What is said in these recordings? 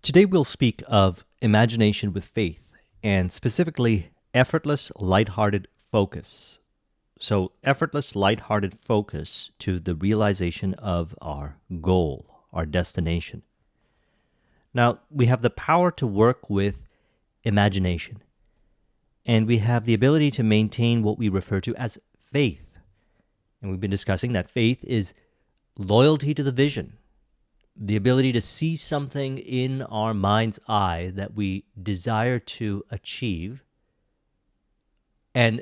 Today we'll speak of imagination with faith, and specifically effortless, lighthearted focus. So, effortless, lighthearted focus to the realization of our goal, our destination. Now, we have the power to work with imagination, and we have the ability to maintain what we refer to as faith. And we've been discussing that faith is loyalty to the vision, the ability to see something in our mind's eye that we desire to achieve, and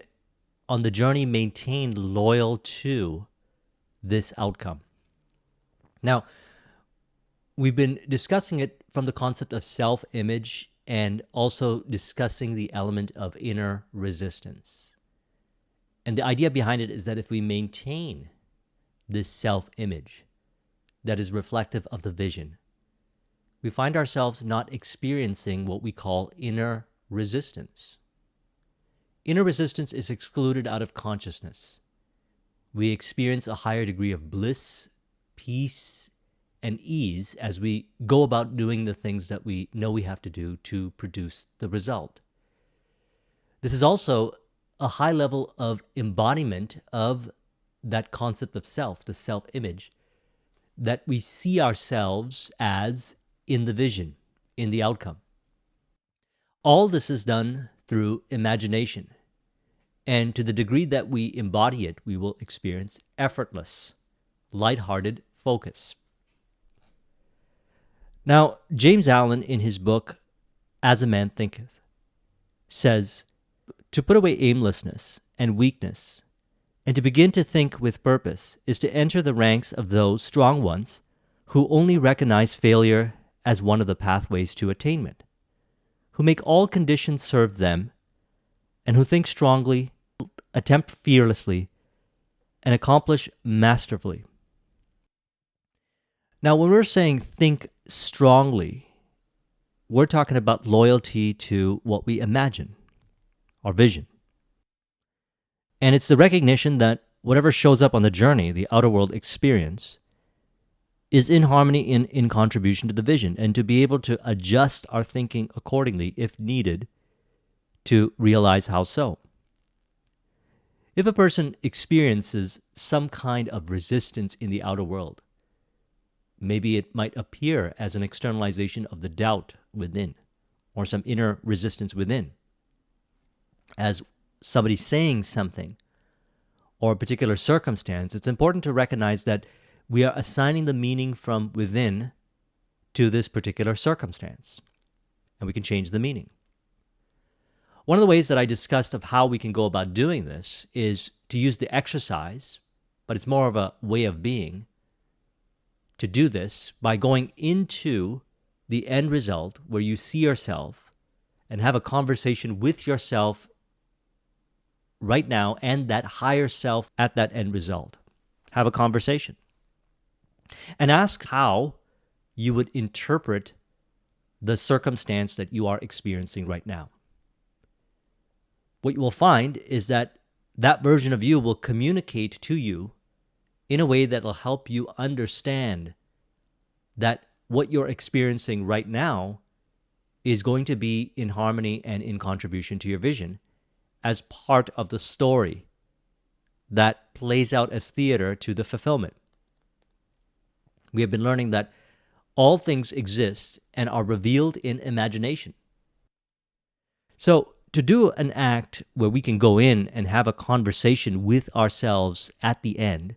on the journey maintain loyal to this outcome. Now, we've been discussing it from the concept of self-image and also discussing the element of inner resistance. And the idea behind it is that if we maintain this self-image that is reflective of the vision, we find ourselves not experiencing what we call inner resistance. Inner resistance is excluded out of consciousness. We experience a higher degree of bliss, peace, and ease as we go about doing the things that we know we have to do to produce the result. This is also a high level of embodiment of that concept of self, the self-image, that we see ourselves as in the vision, in the outcome. All this is done through imagination, and to the degree that we embody it, we will experience effortless, lighthearted focus. Now, James Allen, in his book, As a Man Thinketh, says, to put away aimlessness and weakness, and to begin to think with purpose, is to enter the ranks of those strong ones who only recognize failure as one of the pathways to attainment, who make all conditions serve them, and who think strongly, attempt fearlessly, and accomplish masterfully. Now, when we're saying think strongly, we're talking about loyalty to what we imagine, our vision. And it's the recognition that whatever shows up on the journey, the outer world experience, is in harmony and in contribution to the vision, and to be able to adjust our thinking accordingly if needed to realize how so. If a person experiences some kind of resistance in the outer world, maybe it might appear as an externalization of the doubt within, or some inner resistance within, as somebody saying something or a particular circumstance. It's important to recognize that we are assigning the meaning from within to this particular circumstance, and we can change the meaning. One of the ways that I discussed of how we can go about doing this is to use the exercise, but it's more of a way of being, to do this by going into the end result where you see yourself and have a conversation with yourself right now and that higher self at that end result. Have a conversation and ask how you would interpret the circumstance that you are experiencing right now. What you will find is that that version of you will communicate to you in a way that will help you understand that what you're experiencing right now is going to be in harmony and in contribution to your vision as part of the story that plays out as theater to the fulfillment. We have been learning that all things exist and are revealed in imagination. So to do an act where we can go in and have a conversation with ourselves at the end,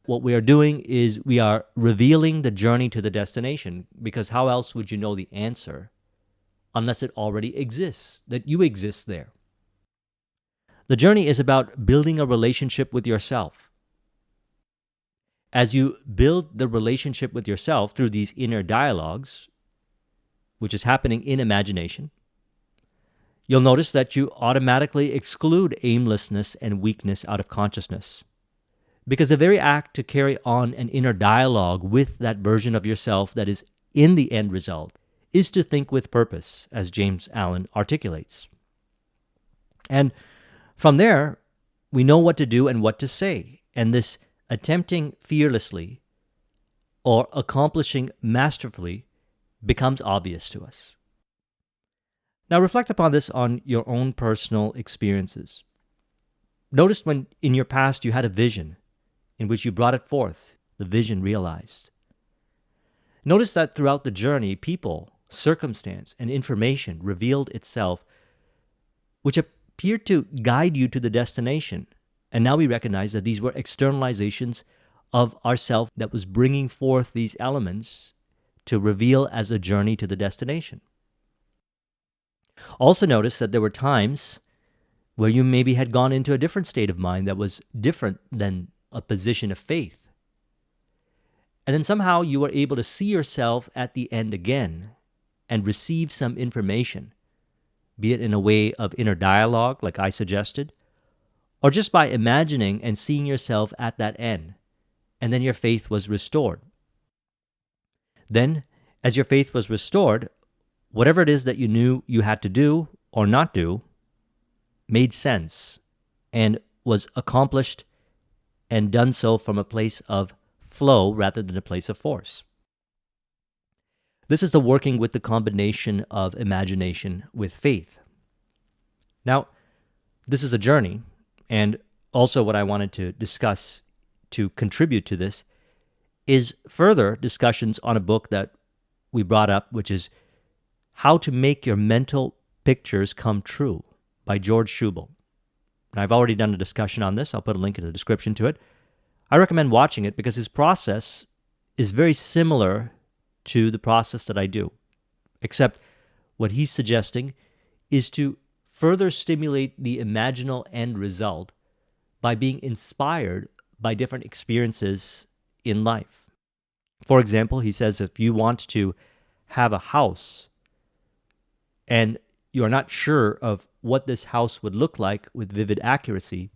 what we are doing is we are revealing the journey to the destination, because how else would you know the answer unless it already exists, that you exist there? The journey is about building a relationship with yourself. As you build the relationship with yourself through these inner dialogues, which is happening in imagination, you'll notice that you automatically exclude aimlessness and weakness out of consciousness. Because the very act to carry on an inner dialogue with that version of yourself that is in the end result is to think with purpose, as James Allen articulates. And from there, we know what to do and what to say. And this attempting fearlessly or accomplishing masterfully becomes obvious to us. Now reflect upon this on your own personal experiences. Notice when in your past you had a vision in which you brought it forth, the vision realized. Notice that throughout the journey, people, circumstance, and information revealed itself, which appeared to guide you to the destination. And now we recognize that these were externalizations of ourself that was bringing forth these elements to reveal as a journey to the destination. Also notice that there were times where you maybe had gone into a different state of mind that was different than a position of faith. And then somehow you were able to see yourself at the end again and receive some information, be it in a way of inner dialogue, like I suggested, or just by imagining and seeing yourself at that end, and then your faith was restored. Then, as your faith was restored, whatever it is that you knew you had to do or not do made sense and was accomplished and done so from a place of flow rather than a place of force. This is the working with the combination of imagination with faith. Now, this is a journey, and also what I wanted to discuss to contribute to this is further discussions on a book that we brought up, which is How to Make Your Mental Pictures Come True by George Schubel. And I've already done a discussion on this. I'll put a link in the description to it. I recommend watching it because his process is very similar to the process that I do, except what he's suggesting is to further stimulate the imaginal end result by being inspired by different experiences in life. For example, he says if you want to have a house and you are not sure of what this house would look like with vivid accuracy,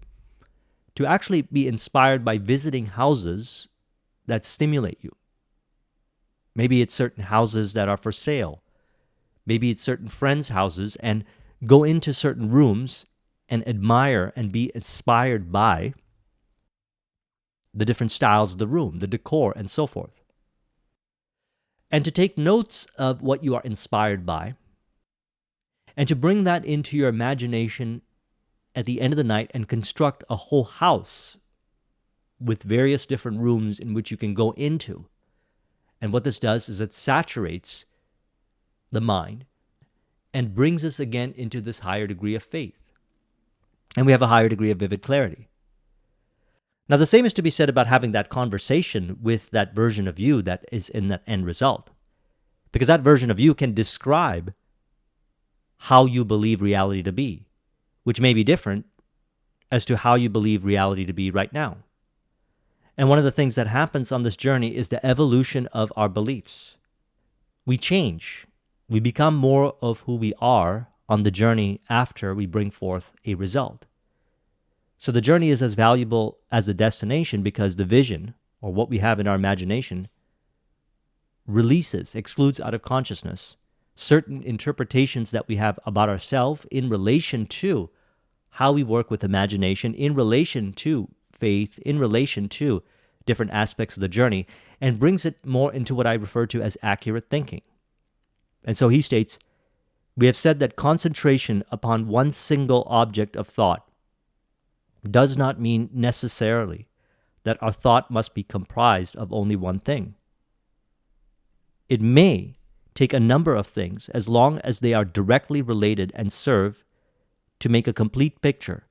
to actually be inspired by visiting houses that stimulate you. Maybe it's certain houses that are for sale. Maybe it's certain friends' houses, and go into certain rooms and admire and be inspired by the different styles of the room, the decor, and so forth. And to take notes of what you are inspired by, and to bring that into your imagination at the end of the night and construct a whole house with various different rooms in which you can go into. And what this does is it saturates the mind and brings us again into this higher degree of faith. And we have a higher degree of vivid clarity. Now, the same is to be said about having that conversation with that version of you that is in that end result. Because that version of you can describe how you believe reality to be, which may be different as to how you believe reality to be right now. And one of the things that happens on this journey is the evolution of our beliefs. We change. We become more of who we are on the journey after we bring forth a result. So the journey is as valuable as the destination because the vision, or what we have in our imagination, releases, excludes out of consciousness certain interpretations that we have about ourselves in relation to how we work with imagination, in relation to faith, in relation to different aspects of the journey, and brings it more into what I refer to as accurate thinking. And so he states, we have said that concentration upon one single object of thought does not mean necessarily that our thought must be comprised of only one thing. It may take a number of things as long as they are directly related and serve to make a complete picture.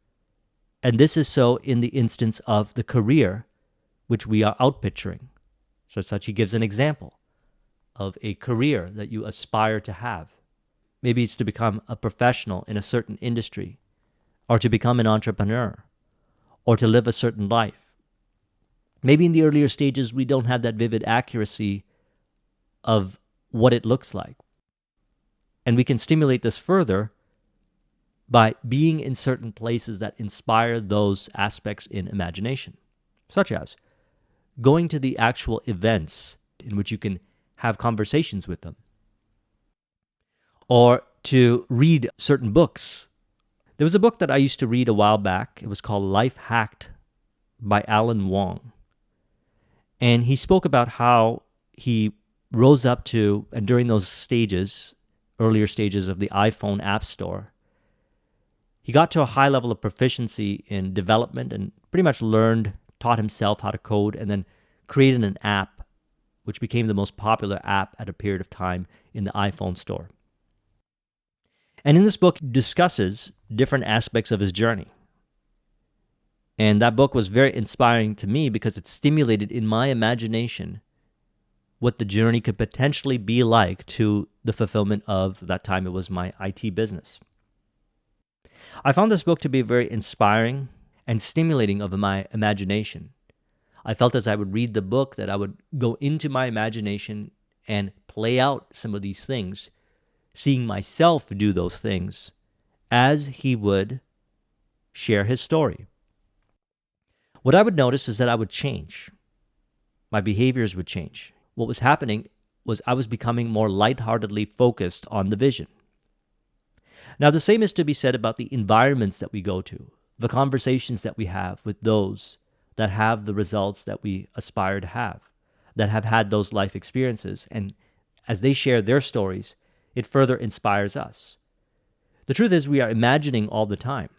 And this is so in the instance of the career which we are outpicturing. Such he gives an example of a career that you aspire to have. Maybe it's to become a professional in a certain industry, or to become an entrepreneur, or to live a certain life. Maybe in the earlier stages we don't have that vivid accuracy of what it looks like. And we can stimulate this further by being in certain places that inspire those aspects in imagination, such as going to the actual events in which you can have conversations with them, or to read certain books. There was a book that I used to read a while back. It was called Life Hacked by Alan Wong. And he spoke about how he rose up to, and during those stages, earlier stages of the iPhone App Store, he got to a high level of proficiency in development and pretty much taught himself how to code, and then created an app which became the most popular app at a period of time in the iPhone store. And in this book, he discusses different aspects of his journey. And that book was very inspiring to me because it stimulated in my imagination what the journey could potentially be like to the fulfillment of, that time it was my IT business. I found this book to be very inspiring and stimulating of my imagination. I felt as I would read the book that I would go into my imagination and play out some of these things, seeing myself do those things as he would share his story. What I would notice is that I would change. My behaviors would change. What was happening was I was becoming more lightheartedly focused on the vision. Now, the same is to be said about the environments that we go to, the conversations that we have with those that have the results that we aspire to have, that have had those life experiences. And as they share their stories, it further inspires us. The truth is, we are imagining all the time.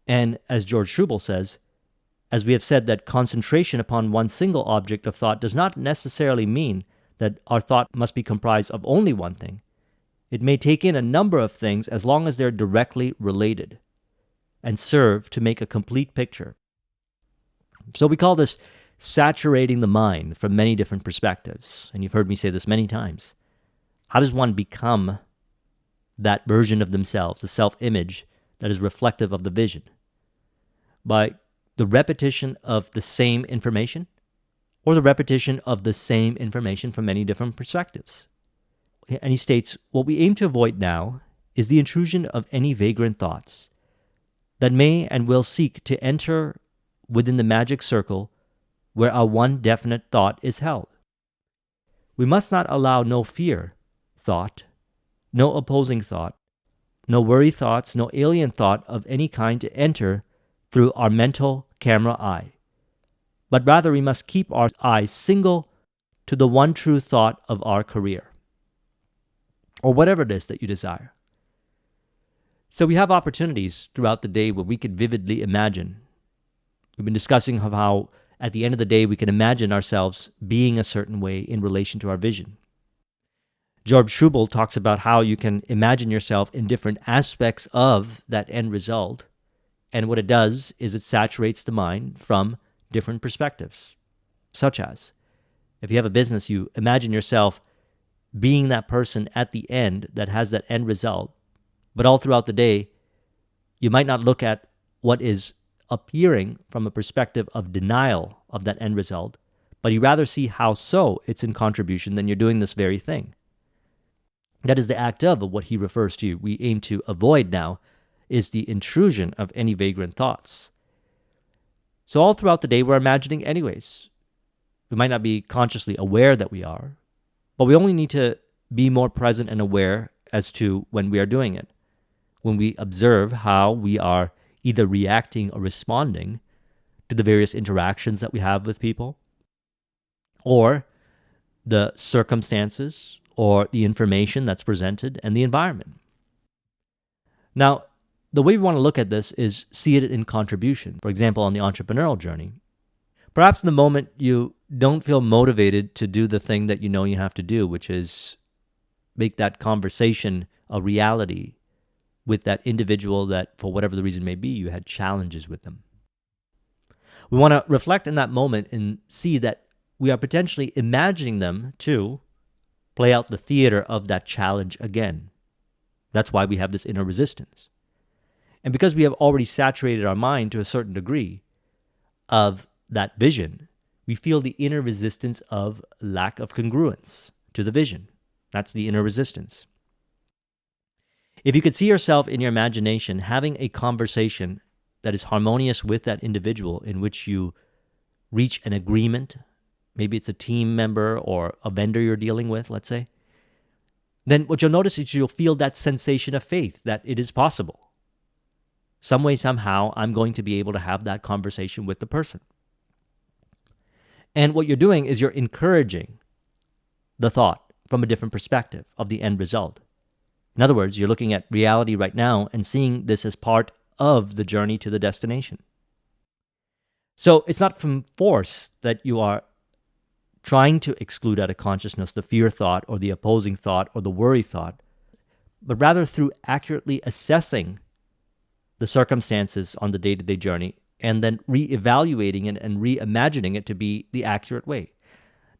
And as George Schubel says, as we have said, that concentration upon one single object of thought does not necessarily mean that our thought must be comprised of only one thing. It may take in a number of things as long as they're directly related and serve to make a complete picture. So we call this saturating the mind from many different perspectives. And you've heard me say this many times. How does one become that version of themselves, the self-image that is reflective of the vision? By the repetition of the same information, or the repetition of the same information from many different perspectives. And he states, what we aim to avoid now is the intrusion of any vagrant thoughts that may and will seek to enter within the magic circle where our one definite thought is held. We must not allow no fear thought, no opposing thought, no worry thoughts, no alien thought of any kind to enter through our mental camera eye, but rather we must keep our eyes single to the one true thought of our career, or whatever it is that you desire. So we have opportunities throughout the day where we could vividly imagine. We've been discussing how at the end of the day we can imagine ourselves being a certain way in relation to our vision. George Schubel talks about how you can imagine yourself in different aspects of that end result. And what it does is it saturates the mind from different perspectives, such as if you have a business, you imagine yourself being that person at the end that has that end result, but all throughout the day, you might not look at what is appearing from a perspective of denial of that end result, but you rather see how so it's in contribution, then you're doing this very thing. That is the act of what he refers to. We aim to avoid now is the intrusion of any vagrant thoughts. So all throughout the day, we're imagining anyways. We might not be consciously aware that we are, but we only need to be more present and aware as to when we are doing it. When we observe how we are either reacting or responding to the various interactions that we have with people, or the circumstances, or the information that's presented, and the environment. Now, the way we want to look at this is see it in contribution. For example, on the entrepreneurial journey, perhaps in the moment you don't feel motivated to do the thing that you know you have to do, which is make that conversation a reality with that individual that, for whatever the reason may be, you had challenges with them. We want to reflect in that moment and see that we are potentially imagining them to play out the theater of that challenge again. That's why we have this inner resistance. And because we have already saturated our mind to a certain degree of that vision, we feel the inner resistance of lack of congruence to the vision. That's the inner resistance. If you could see yourself in your imagination having a conversation that is harmonious with that individual, in which you reach an agreement, maybe it's a team member or a vendor you're dealing with, let's say, then what you'll notice is you'll feel that sensation of faith that it is possible. Some way, somehow, I'm going to be able to have that conversation with the person. And what you're doing is you're encouraging the thought from a different perspective of the end result. In other words, you're looking at reality right now and seeing this as part of the journey to the destination. So it's not from force that you are trying to exclude out of consciousness the fear thought or the opposing thought or the worry thought, but rather through accurately assessing the circumstances on the day-to-day journey and then re-evaluating it and reimagining it to be the accurate way.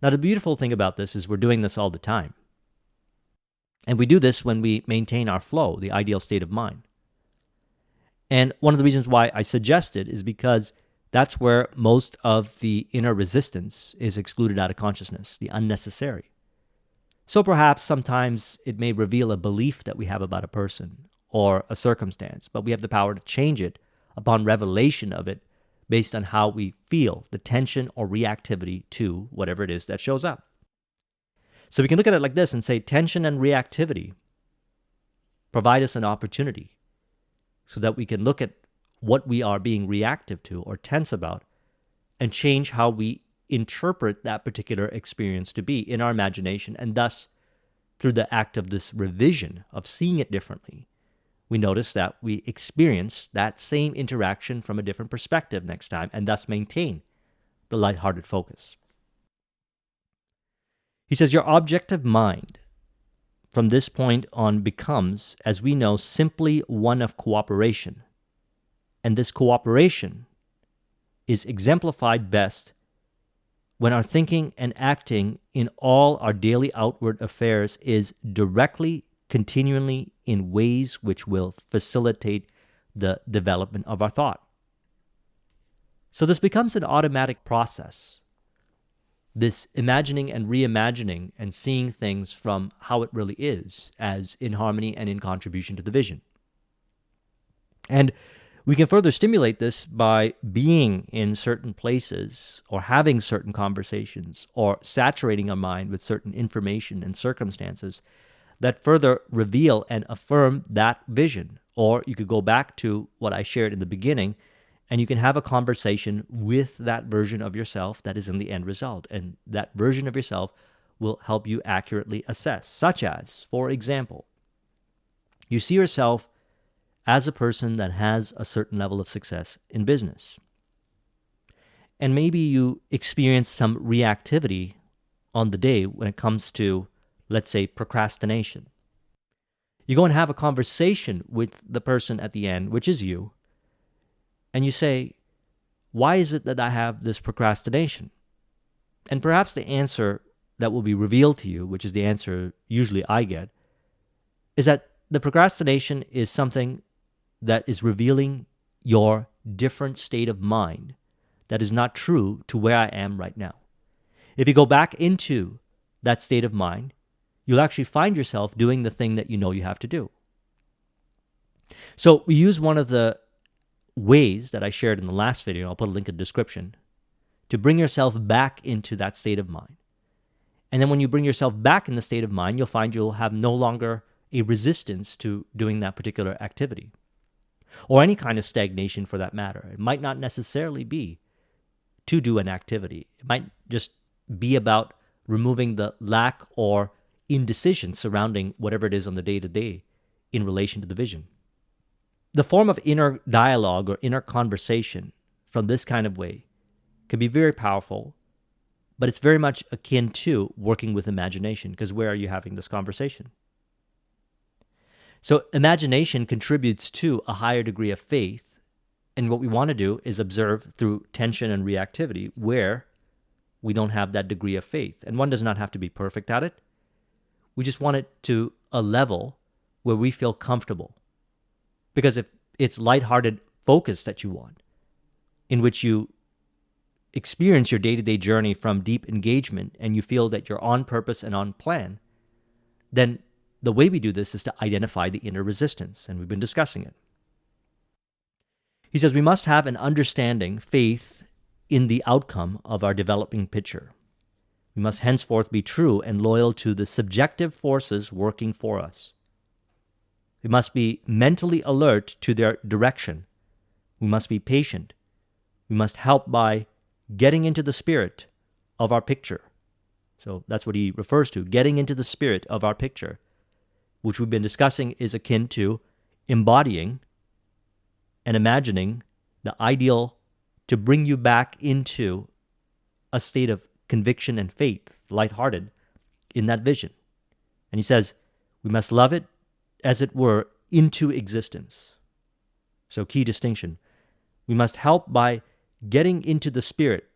Now, the beautiful thing about this is we're doing this all the time. And we do this when we maintain our flow, the ideal state of mind. And one of the reasons why I suggest it is because that's where most of the inner resistance is excluded out of consciousness, the unnecessary. So perhaps sometimes it may reveal a belief that we have about a person or a circumstance, but we have the power to change it upon revelation of it based on how we feel, the tension or reactivity to whatever it is that shows up. So we can look at it like this and say tension and reactivity provide us an opportunity so that we can look at what we are being reactive to or tense about and change how we interpret that particular experience to be in our imagination. And thus, through the act of this revision of seeing it differently, we notice that we experience that same interaction from a different perspective next time and thus maintain the lighthearted focus. He says, your objective mind from this point on becomes, as we know, simply one of cooperation. And this cooperation is exemplified best when our thinking and acting in all our daily outward affairs is directly, continually in ways which will facilitate the development of our thought. So this becomes an automatic process. This imagining and reimagining and seeing things from how it really is, as in harmony and in contribution to the vision. And we can further stimulate this by being in certain places or having certain conversations or saturating our mind with certain information and circumstances that further reveal and affirm that vision. Or you could go back to what I shared in the beginning, and you can have a conversation with that version of yourself that is in the end result. And that version of yourself will help you accurately assess, such as, for example, you see yourself as a person that has a certain level of success in business. And maybe you experience some reactivity on the day when it comes to, let's say, procrastination. You go and have a conversation with the person at the end, which is you, and you say, why is it that I have this procrastination? And perhaps the answer that will be revealed to you, which is the answer usually I get, is that the procrastination is something that is revealing your different state of mind that is not true to where I am right now. If you go back into that state of mind, you'll actually find yourself doing the thing that you know you have to do. So we use one of the ways that I shared in the last video, I'll put a link in the description, to bring yourself back into that state of mind. And then when you bring yourself back in the state of mind, you'll find you'll have no longer a resistance to doing that particular activity. Or any kind of stagnation for that matter. It might not necessarily be to do an activity. It might just be about removing the lack or indecision surrounding whatever it is on the day-to-day in relation to the vision. The form of inner dialogue or inner conversation from this kind of way can be very powerful, but it's very much akin to working with imagination, because where are you having this conversation? So imagination contributes to a higher degree of faith, and what we want to do is observe through tension and reactivity where we don't have that degree of faith. And one does not have to be perfect at it. We just want it to a level where we feel comfortable. Because if it's lighthearted focus that you want, in which you experience your day-to-day journey from deep engagement and you feel that you're on purpose and on plan, then the way we do this is to identify the inner resistance, and we've been discussing it. He says we must have an understanding, faith in the outcome of our developing picture. We must henceforth be true and loyal to the subjective forces working for us. We must be mentally alert to their direction. We must be patient. We must help by getting into the spirit of our picture. So that's what he refers to. Getting into the spirit of our picture, which we've been discussing, is akin to embodying and imagining the ideal to bring you back into a state of conviction and faith, lighthearted, in that vision. And he says, we must love it, as it were, into existence. So key distinction. We must help by getting into the spirit,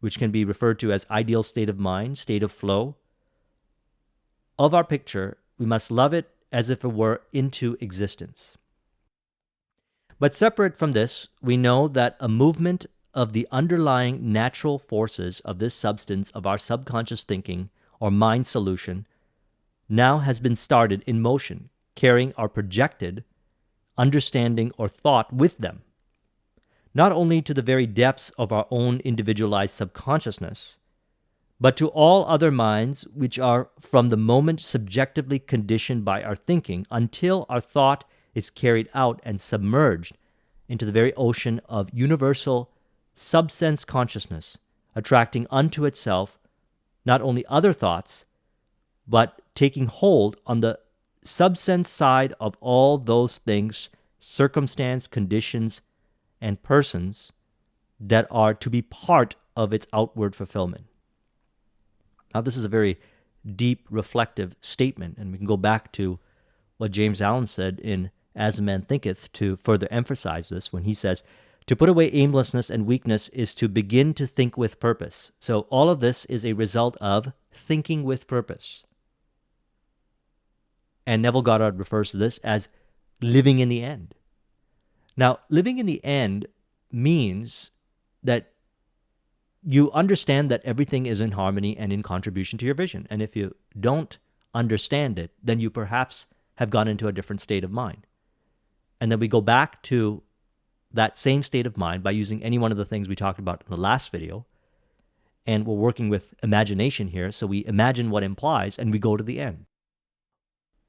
which can be referred to as ideal state of mind, state of flow, of our picture. We must love it as if it were into existence. But separate from this, we know that a movement of the underlying natural forces of this substance of our subconscious thinking or mind solution now has been started in motion, carrying our projected understanding or thought with them, not only to the very depths of our own individualized subconsciousness, but to all other minds which are from the moment subjectively conditioned by our thinking until our thought is carried out and submerged into the very ocean of universal subsense consciousness, attracting unto itself not only other thoughts, but taking hold on the subsense side of all those things, circumstance, conditions, and persons that are to be part of its outward fulfillment. Now, this is a very deep, reflective statement, and we can go back to what James Allen said in As a Man Thinketh to further emphasize this when he says, to put away aimlessness and weakness is to begin to think with purpose. So all of this is a result of thinking with purpose. And Neville Goddard refers to this as living in the end. Now, living in the end means that you understand that everything is in harmony and in contribution to your vision. And if you don't understand it, then you perhaps have gone into a different state of mind. And then we go back to that same state of mind by using any one of the things we talked about in the last video. And we're working with imagination here. So we imagine what implies, and we go to the end.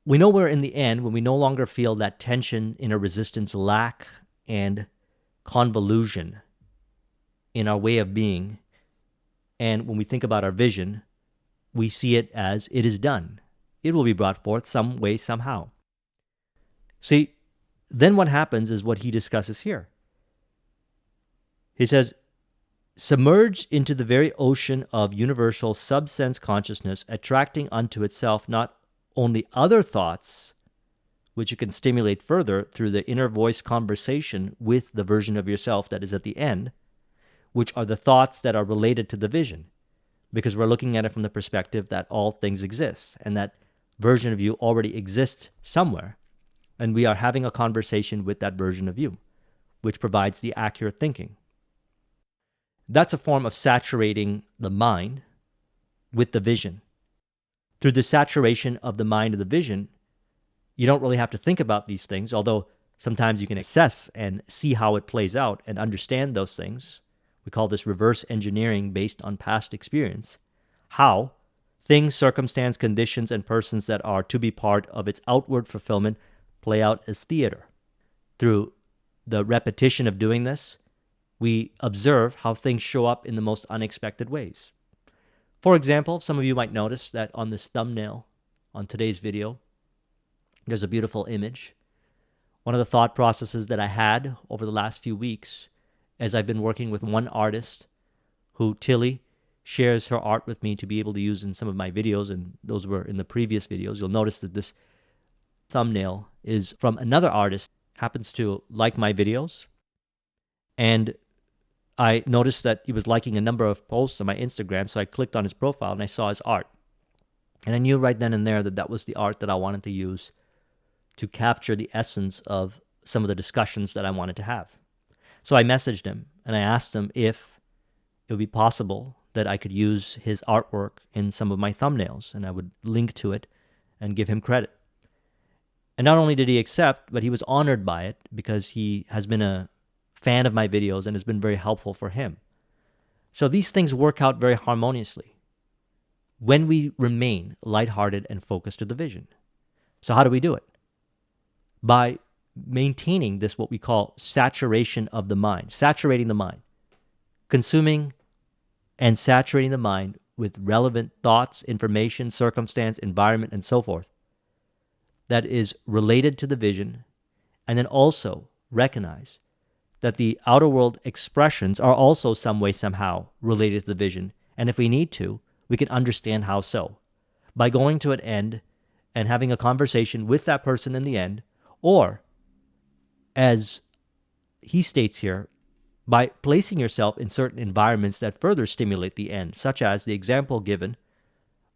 We know we're in the end when we no longer feel that tension, inner resistance, lack, and convolution in our way of being. And when we think about our vision, we see it as it is done. It will be brought forth some way, somehow. See, then what happens is what he discusses here. He says, submerged into the very ocean of universal subsense consciousness, attracting unto itself not only other thoughts, which you can stimulate further through the inner voice conversation with the version of yourself that is at the end, which are the thoughts that are related to the vision, because we're looking at it from the perspective that all things exist, and that version of you already exists somewhere, and we are having a conversation with that version of you, which provides the accurate thinking. That's a form of saturating the mind with the vision. Through the saturation of the mind and the vision, you don't really have to think about these things, although sometimes you can assess and see how it plays out and understand those things. We call this reverse engineering based on past experience. How things, circumstance, conditions, and persons that are to be part of its outward fulfillment play out as theater. Through the repetition of doing this, we observe how things show up in the most unexpected ways. For example, some of you might notice that on this thumbnail on today's video, there's a beautiful image. One of the thought processes that I had over the last few weeks as I've been working with one artist who, Tilly, shares her art with me to be able to use in some of my videos, and those were in the previous videos. You'll notice that this thumbnail is from another artist, happens to like my videos, and I noticed that he was liking a number of posts on my Instagram, so I clicked on his profile and I saw his art. And I knew right then and there that that was the art that I wanted to use to capture the essence of some of the discussions that I wanted to have. So I messaged him and I asked him if it would be possible that I could use his artwork in some of my thumbnails, and I would link to it and give him credit. And not only did he accept, but he was honored by it because he has been a fan of my videos and has been very helpful for him. So these things work out very harmoniously when we remain lighthearted and focused to the vision. So how do we do it? By maintaining this, what we call saturation of the mind, saturating the mind, consuming and saturating the mind with relevant thoughts, information, circumstance, environment, and so forth that is related to the vision, and then also recognize that the outer world expressions are also some way, somehow related to the vision. And if we need to, we can understand how so by going to an end and having a conversation with that person in the end, or as he states here, by placing yourself in certain environments that further stimulate the end, such as the example given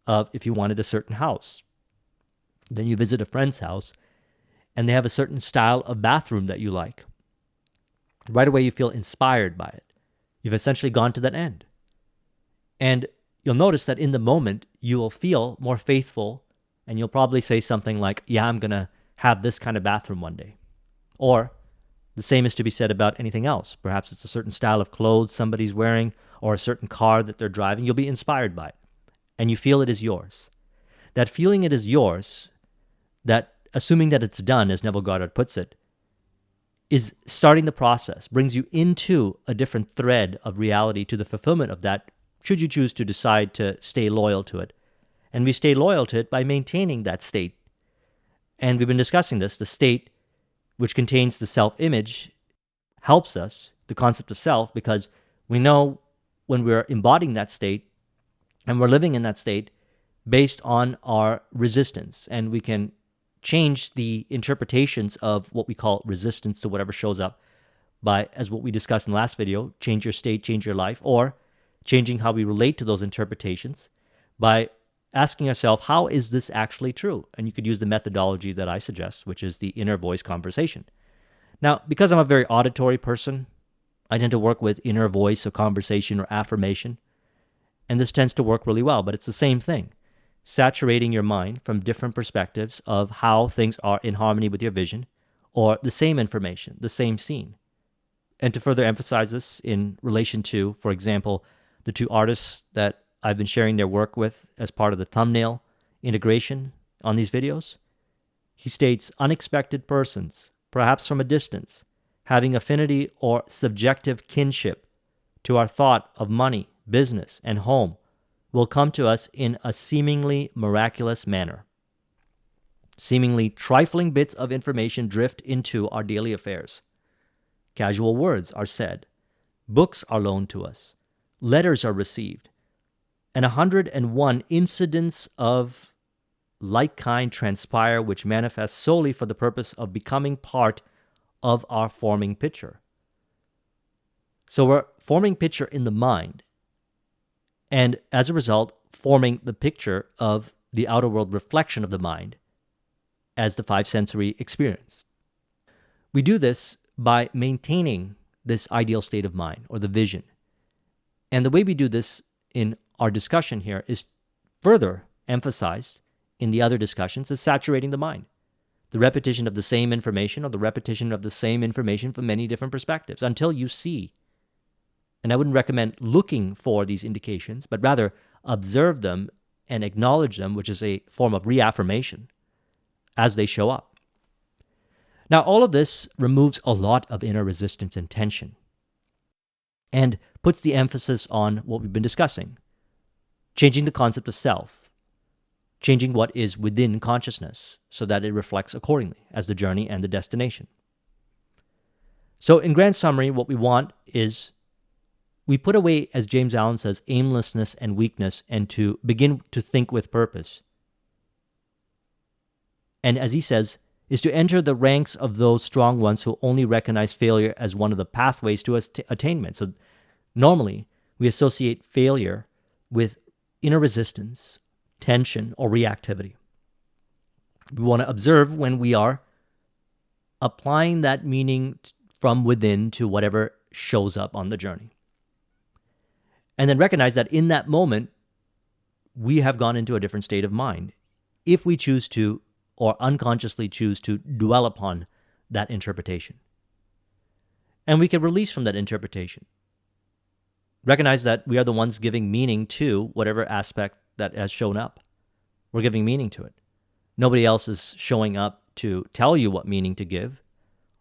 of if you wanted a certain house. Then you visit a friend's house and they have a certain style of bathroom that you like. Right away you feel inspired by it. You've essentially gone to that end. And you'll notice that in the moment you will feel more faithful, and you'll probably say something like, yeah, I'm going to have this kind of bathroom one day. Or the same is to be said about anything else. Perhaps it's a certain style of clothes somebody's wearing or a certain car that they're driving. You'll be inspired by it, and you feel it is yours. That feeling it is yours, that assuming that it's done, as Neville Goddard puts it, is starting the process, brings you into a different thread of reality to the fulfillment of that, should you choose to decide to stay loyal to it. And we stay loyal to it by maintaining that state. And we've been discussing this, the state which contains the self-image helps us, the concept of self, because we know when we're embodying that state and we're living in that state based on our resistance, and we can change the interpretations of what we call resistance to whatever shows up by, as what we discussed in the last video, change your state, change your life, or changing how we relate to those interpretations by asking ourselves, how is this actually true? And you could use the methodology that I suggest, which is the inner voice conversation. Now, because I'm a very auditory person, I tend to work with inner voice or conversation or affirmation, and this tends to work really well, but it's the same thing. Saturating your mind from different perspectives of how things are in harmony with your vision, or the same information, the same scene. And to further emphasize this in relation to, for example, the two artists that I've been sharing their work with as part of the thumbnail integration on these videos, he states, unexpected persons, perhaps from a distance, having affinity or subjective kinship to our thought of money, business, and home, will come to us in a seemingly miraculous manner. Seemingly trifling bits of information drift into our daily affairs. Casual words are said. Books are loaned to us. Letters are received. And 101 incidents of like kind transpire which manifest solely for the purpose of becoming part of our forming picture. So we're forming picture in the mind, and as a result, forming the picture of the outer world reflection of the mind as the five sensory experience. We do this by maintaining this ideal state of mind, or the vision. And the way we do this in our discussion here is further emphasized in the other discussions as saturating the mind. The repetition of the same information, or the repetition of the same information from many different perspectives until you see. And I wouldn't recommend looking for these indications, but rather observe them and acknowledge them, which is a form of reaffirmation, as they show up. Now, all of this removes a lot of inner resistance and tension and puts the emphasis on what we've been discussing, changing the concept of self, changing what is within consciousness so that it reflects accordingly as the journey and the destination. So in grand summary, what we want is we put away, as James Allen says, aimlessness and weakness, and to begin to think with purpose. And as he says, is to enter the ranks of those strong ones who only recognize failure as one of the pathways to attainment. So normally, we associate failure with inner resistance, tension, or reactivity. We want to observe when we are applying that meaning from within to whatever shows up on the journey. And then recognize that in that moment, we have gone into a different state of mind if we choose to, or unconsciously choose to, dwell upon that interpretation. And we can release from that interpretation. Recognize that we are the ones giving meaning to whatever aspect that has shown up. We're giving meaning to it. Nobody else is showing up to tell you what meaning to give,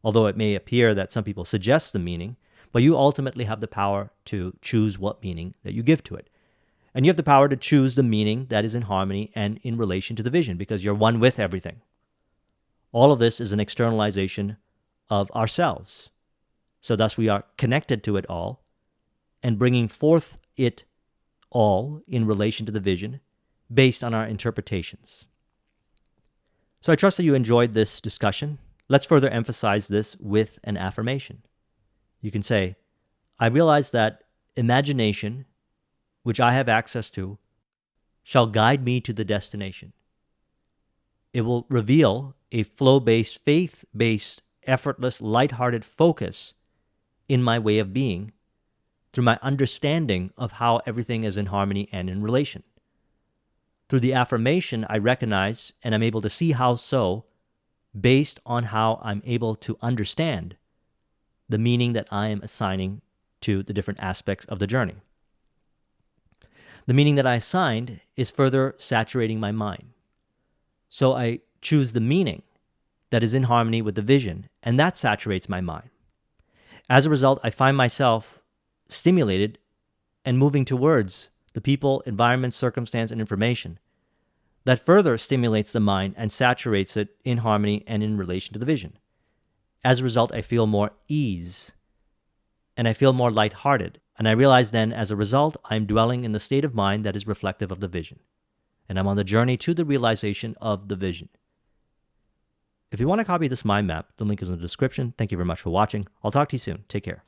although it may appear that some people suggest the meaning, but you ultimately have the power to choose what meaning that you give to it. And you have the power to choose the meaning that is in harmony and in relation to the vision, because you're one with everything. All of this is an externalization of ourselves. So thus we are connected to it all and bringing forth it all in relation to the vision based on our interpretations. So I trust that you enjoyed this discussion. Let's further emphasize this with an affirmation. You can say, I realize that imagination, which I have access to, shall guide me to the destination. It will reveal a flow-based, faith-based, effortless, lighthearted focus in my way of being through my understanding of how everything is in harmony and in relation. Through the affirmation, I recognize and I'm able to see how so, based on how I'm able to understand the meaning that I am assigning to the different aspects of the journey. The meaning that I assigned is further saturating my mind. So I choose the meaning that is in harmony with the vision, and that saturates my mind. As a result, I find myself stimulated and moving towards the people, environment, circumstance, and information that further stimulates the mind and saturates it in harmony and in relation to the vision. As a result, I feel more ease and I feel more lighthearted. And I realize then, as a result, I'm dwelling in the state of mind that is reflective of the vision. And I'm on the journey to the realization of the vision. If you want to copy this mind map, the link is in the description. Thank you very much for watching. I'll talk to you soon. Take care.